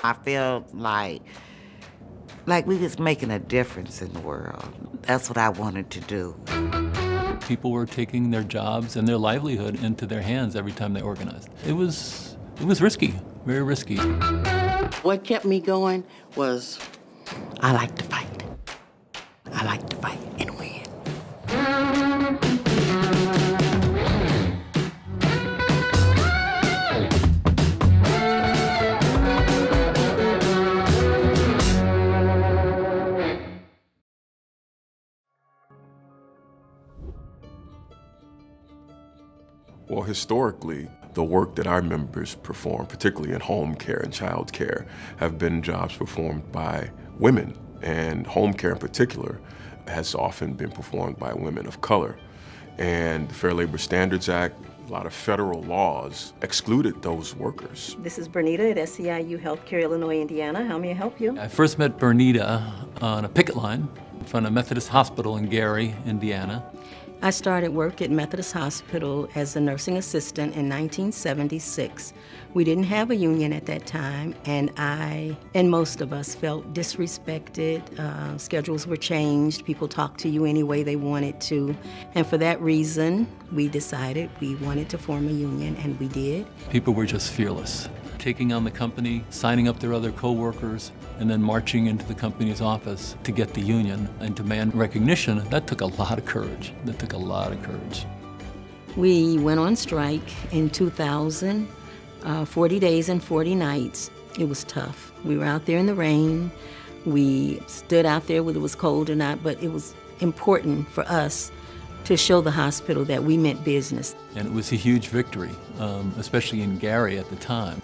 I feel like we was making a difference in the world. That's what I wanted to do. People were taking their jobs and their livelihood into their hands every time they organized. It was risky, very risky. What kept me going was I like to fight. I like to fight and win. Well, historically, the work that our members perform, particularly in home care and child care, have been jobs performed by women. And home care in particular has often been performed by women of color. And the Fair Labor Standards Act, a lot of federal laws excluded those workers. This is Bernita at SEIU Healthcare, Illinois, Indiana. How may I help you? I first met Bernita on a picket line in front of Methodist Hospital in Gary, Indiana. I started work at Methodist Hospital as a nursing assistant in 1976. We didn't have a union at that time, and I and most of us felt disrespected. Schedules were changed. People talked to you any way they wanted to. And for that reason, we decided we wanted to form a union, and we did. People were just fearless, taking on the company, signing up their other co-workers, and then marching into the company's office to get the union and demand recognition. That took a lot of courage. We went on strike in 2000, 40 days and 40 nights. It was tough. We were out there in the rain. We stood out there whether it was cold or not, but it was important for us to show the hospital that we meant business. And it was a huge victory, especially in Gary at the time.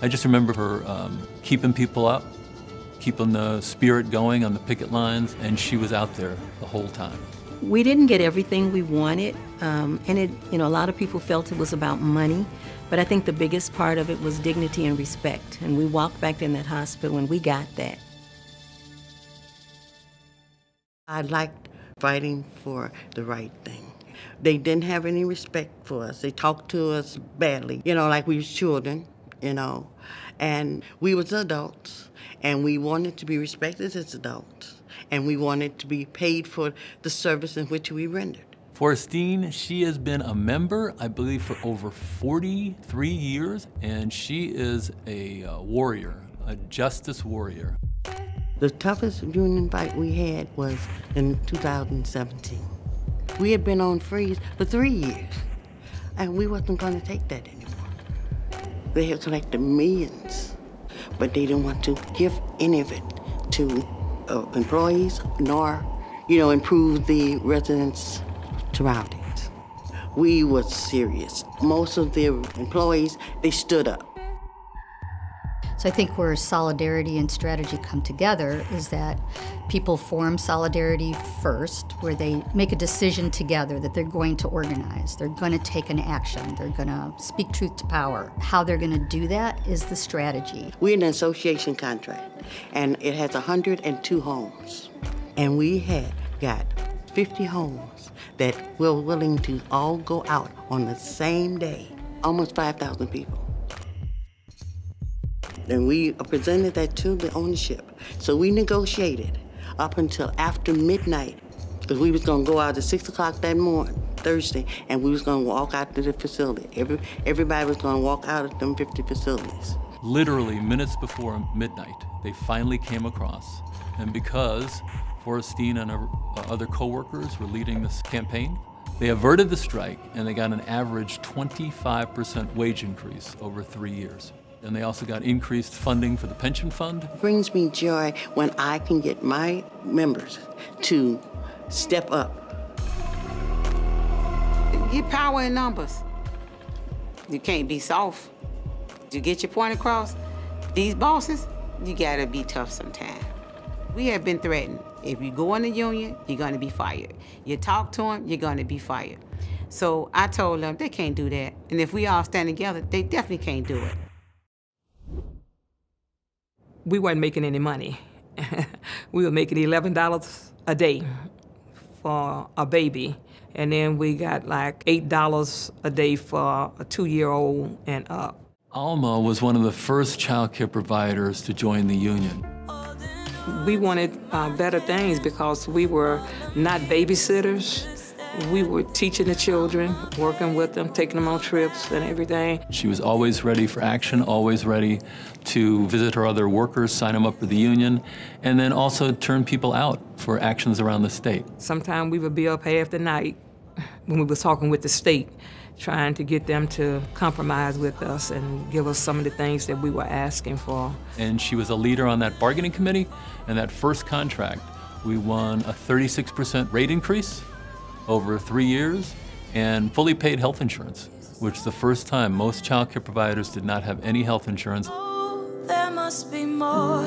I just remember her keeping people up, keeping the spirit going on the picket lines, and she was out there the whole time. We didn't get everything we wanted, and a lot of people felt it was about money, but I think the biggest part of it was dignity and respect, and we walked back in that hospital and we got that. I liked fighting for the right thing. They didn't have any respect for us. They talked to us badly, like we was children, and we was adults. And we wanted to be respected as adults, and we wanted to be paid for the service in which we rendered. Forrestine, she has been a member, I believe, for over 43 years, and she is a warrior, a justice warrior. The toughest union fight we had was in 2017. We had been on freeze for 3 years, and we wasn't going to take that anymore. They had collected millions, but they didn't want to give any of it to employees nor, improve the residents' surroundings. We were serious. Most of the employees, they stood up. So I think where solidarity and strategy come together is that people form solidarity first, where they make a decision together that they're going to organize, they're going to take an action, they're going to speak truth to power. How they're going to do that is the strategy. We're in an association contract, and it has 102 homes. And we had got 50 homes that were willing to all go out on the same day, almost 5,000 people. And we presented that to the ownership. So we negotiated up until after midnight, because we was gonna go out at 6 o'clock that morning, Thursday, and we was gonna walk out to the facility. Everybody was gonna walk out of them 50 facilities. Literally minutes before midnight, they finally came across. And because Forrestine and her other co-workers were leading this campaign, they averted the strike, and they got an average 25% wage increase over 3 years. And they also got increased funding for the pension fund. It brings me joy when I can get my members to step up. Get power in numbers. You can't be soft. To get your point across, these bosses, you gotta be tough sometimes. We have been threatened. If you go in the union, you're gonna be fired. You talk to them, you're gonna be fired. So I told them they can't do that. And if we all stand together, they definitely can't do it. We weren't making any money. We were making $11 a day for a baby. And then we got like $8 a day for a 2-year-old and up. Alma was one of the first child care providers to join the union. We wanted better things because we were not babysitters. We were teaching the children, working with them, taking them on trips and everything. She was always ready for action, always ready to visit her other workers, sign them up for the union, and then also turn people out for actions around the state. Sometimes we would be up half the night when we were talking with the state, trying to get them to compromise with us and give us some of the things that we were asking for. And she was a leader on that bargaining committee, and that first contract, we won a 36% rate increase over 3 years and fully paid health insurance, which is the first time most child care providers did not have any health insurance. Oh, there must be more.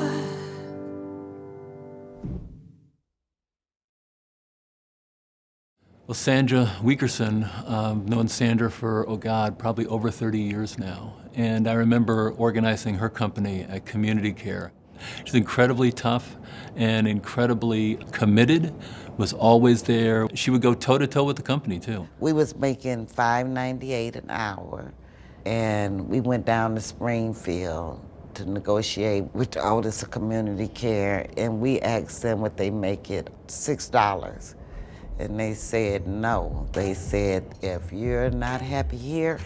Well, Sandra Wiekerson, I've known Sandra for, oh God, probably over 30 years now. And I remember organizing her company at Community Care. She's incredibly tough and incredibly committed, was always there. She would go toe-to-toe with the company, too. We was making $5.98 an hour, and we went down to Springfield to negotiate with the oldest of Community Care, and we asked them would they make it $6. And they said no. They said, if you're not happy here,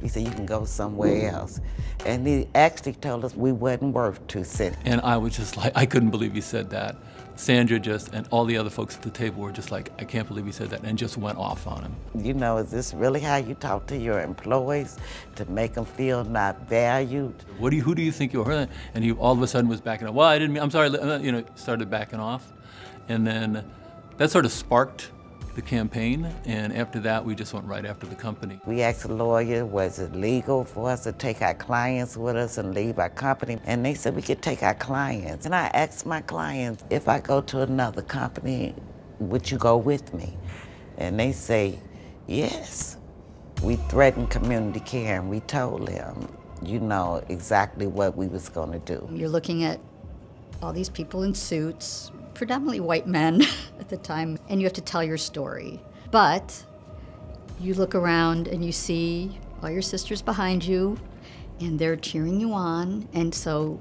he said, you can go somewhere else. And he actually told us we wasn't worth 2 cents. And I was just like, I couldn't believe he said that. Sandra just, and all the other folks at the table were just like, I can't believe he said that, and just went off on him. You know, is this really how you talk to your employees to make them feel not valued? Who do you think you are? And he all of a sudden was backing up. Well, I didn't mean, I'm sorry, you know, started backing off. And then that sort of sparked the campaign, and after that, we just went right after the company. We asked a lawyer, was it legal for us to take our clients with us and leave our company? And they said we could take our clients. And I asked my clients, if I go to another company, would you go with me? And they say, yes. We threatened Community Care, and we told them, you know, exactly what we was gonna do. You're looking at all these people in suits, predominantly white men at the time, and you have to tell your story. But you look around and you see all your sisters behind you, and they're cheering you on, and so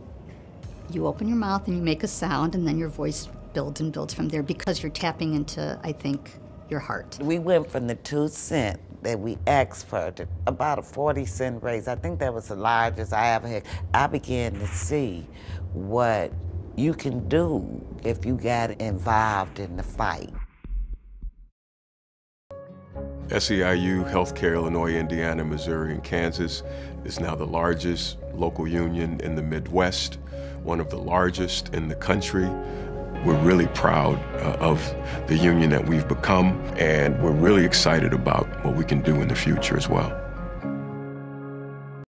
you open your mouth and you make a sound, and then your voice builds and builds from there because you're tapping into, I think, your heart. We went from the 2 cents that we asked for to about a 40-cent raise. I think that was the largest I ever had. I began to see what you can do if you got involved in the fight. SEIU Healthcare Illinois, Indiana, Missouri, and Kansas is now the largest local union in the Midwest, one of the largest in the country. We're really proud of the union that we've become, and we're really excited about what we can do in the future as well.